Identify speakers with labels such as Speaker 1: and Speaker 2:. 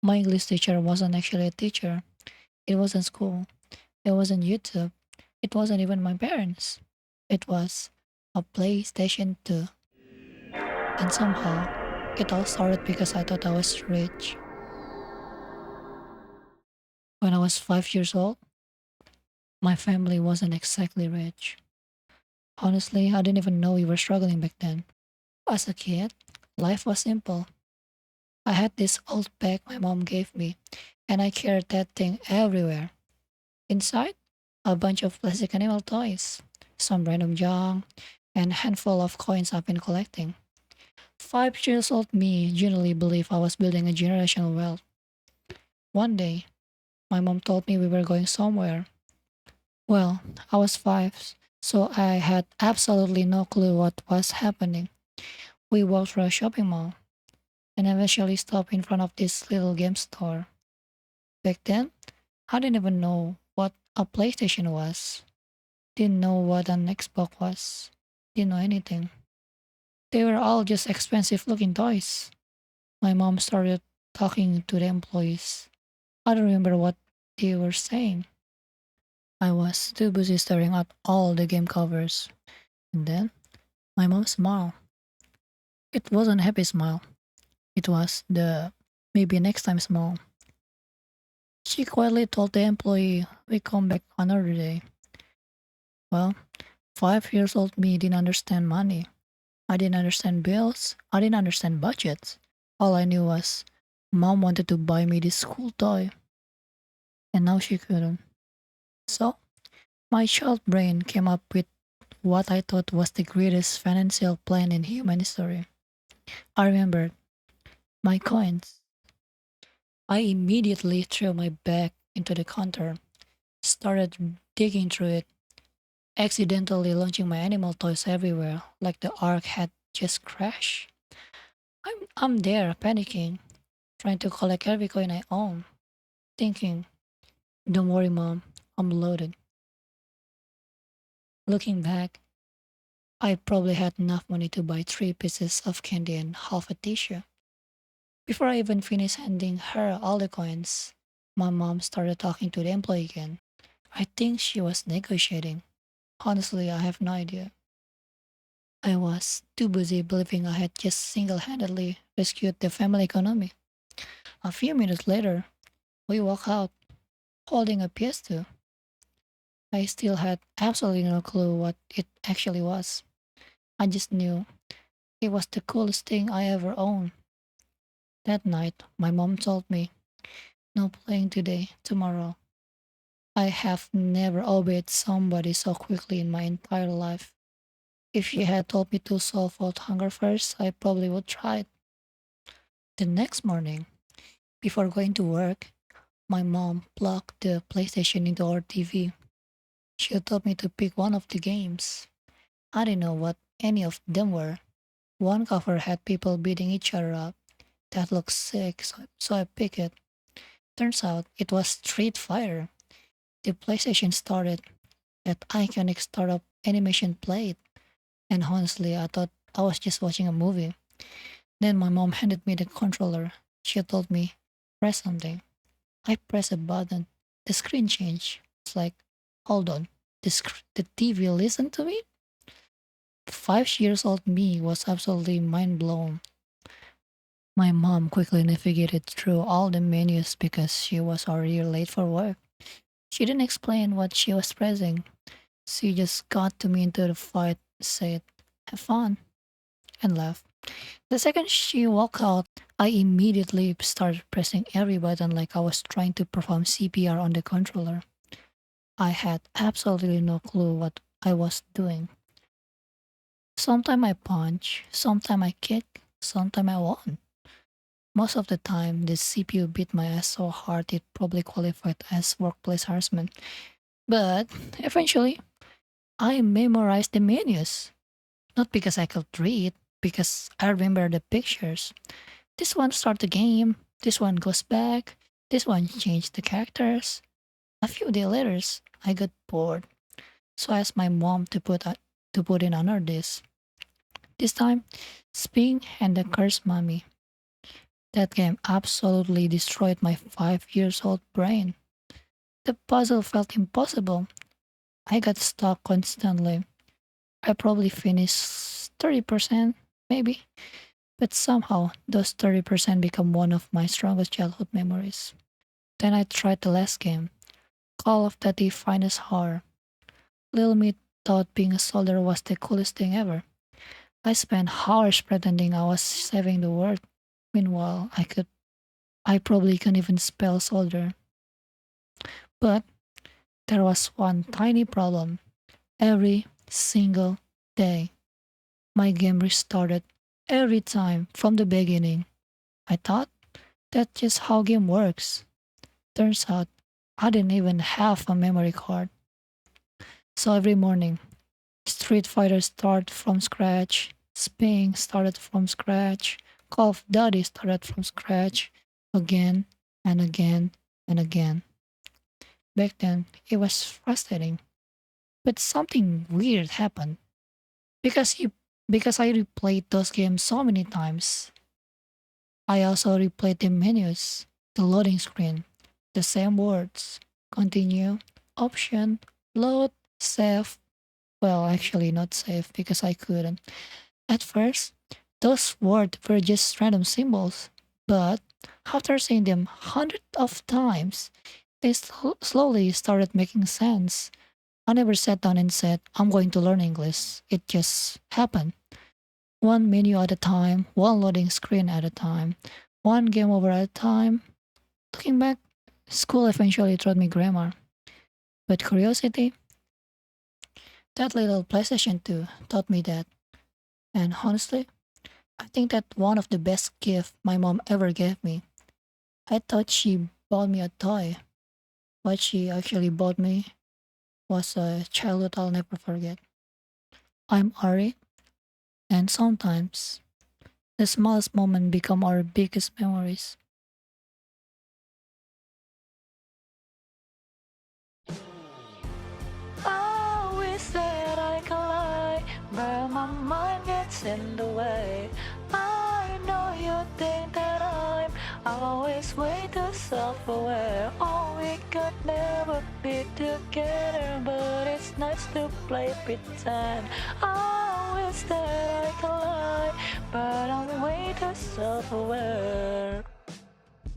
Speaker 1: My English teacher wasn't actually a teacher. It wasn't school. It wasn't YouTube. It wasn't even my parents. It was a PlayStation 2. And somehow, it all started because I thought I was rich. When I was 5 years old, my family wasn't exactly rich. Honestly, I didn't even know we were struggling back then. As a kid, life was simple. I had this old bag my mom gave me, and I carried that thing everywhere. Inside, a bunch of plastic animal toys, some random junk, and a handful of coins I've been collecting. 5 years old me genuinely believed I was building a generational wealth. One day, my mom told me we were going somewhere. Well, I was five, so I had absolutely no clue what was happening. We walked through a shopping mall and eventually stopped in front of this little game store. Back then, I didn't even know what a PlayStation was, didn't know what an Xbox was, didn't know anything. They were all just expensive looking toys. My mom started talking to the employees. I don't remember what they were saying. I was too busy staring at all the game covers. And then my mom smiled. It wasn't a happy smile. It was the maybe next time smile. She quietly told the employee we come back another day. Well, 5 years old me didn't understand money. I didn't understand bills. I didn't understand budgets. All I knew was mom wanted to buy me this cool toy, and now she couldn't. So my child brain came up with what I thought was the greatest financial plan in human history. I remembered my coins. I immediately threw my bag into the counter, started digging through it, accidentally launching my animal toys everywhere like the ark had just crashed. I'm there panicking, trying to collect every coin I own, thinking, don't worry, mom, I'm loaded. Looking back, I probably had enough money to buy 3 pieces of candy and half a tissue. Before I even finished handing her all the coins, my mom started talking to the employee again. I think she was negotiating. Honestly, I have no idea. I was too busy believing I had just single handedly rescued the family economy. A few minutes later, we walked out, holding a PS2. I still had absolutely no clue what it actually was. I just knew it was the coolest thing I ever owned. That night, my mom told me, no playing today, tomorrow. I have never obeyed somebody so quickly in my entire life. If she had told me to solve out hunger first, I probably would try it. The next morning, before going to work, my mom plugged the PlayStation into our TV. She told me to pick one of the games. I didn't know what any of them were. One cover had people beating each other up. That looked sick, so I picked it. Turns out it was Street Fighter. The PlayStation started. That iconic startup animation played. And honestly, I thought I was just watching a movie. Then my mom handed me the controller. She told me, press something. I pressed a button. The screen changed. It's like, hold on. The TV listened to me? 5 years old me was absolutely mind blown. My mom quickly navigated through all the menus because she was already late for work. She didn't explain what she was pressing. She just got to me into the fight, said, have fun, and left. The second she walked out, I immediately started pressing every button like I was trying to perform CPR on the controller. I had absolutely no clue what I was doing. Sometimes I punch, sometimes I kick, sometimes I won. Most of the time, the CPU beat my ass so hard it probably qualified as workplace harassment. But eventually, I memorized the menus. Not because I could read, because I remember the pictures. This one start the game, this one goes back, this one changed the characters. A few days later, I got bored, so I asked my mom to put in another disk. This time, Spring and the Cursed Mummy. That game absolutely destroyed my 5 years old brain. The puzzle felt impossible. I got stuck constantly. I probably finished 30%, maybe, but somehow those 30% become one of my strongest childhood memories. Then I tried the last game, Call of Duty Finest Hour. Little me thought being a soldier was the coolest thing ever. I spent hours pretending I was saving the world. Meanwhile, I probably couldn't even spell soldier. But there was one tiny problem. Every single day, my game restarted every time from the beginning. I thought that's just how game works. Turns out I didn't even have a memory card. So every morning, Street Fighter started from scratch, Sping started from scratch, Call of Duty started from scratch, again and again and again. Back then, it was frustrating, but something weird happened because you because I replayed those games so many times. I also replayed the menus, the loading screen, the same words, continue, option, load, save. Well, actually not save because I couldn't. At first, those words were just random symbols, but after saying them hundreds of times, they slowly started making sense. I never sat down and said, I'm going to learn English. It just happened. One menu at a time, one loading screen at a time, one game over at a time. Looking back, school eventually taught me grammar, but curiosity, that little PlayStation 2 taught me that. And honestly, I think that one of the best gifts my mom ever gave me. I thought she bought me a toy. What she actually bought me was a childhood I'll never forget. I'm Ari, and sometimes the smallest moments become our biggest memories. I wish that I could lie, but my mind gets in the way. I know you think that I'm always way too self-aware. Oh, we could never be together, but it's nice to play pretend. I wish that I could lie, but I'm way too self-aware.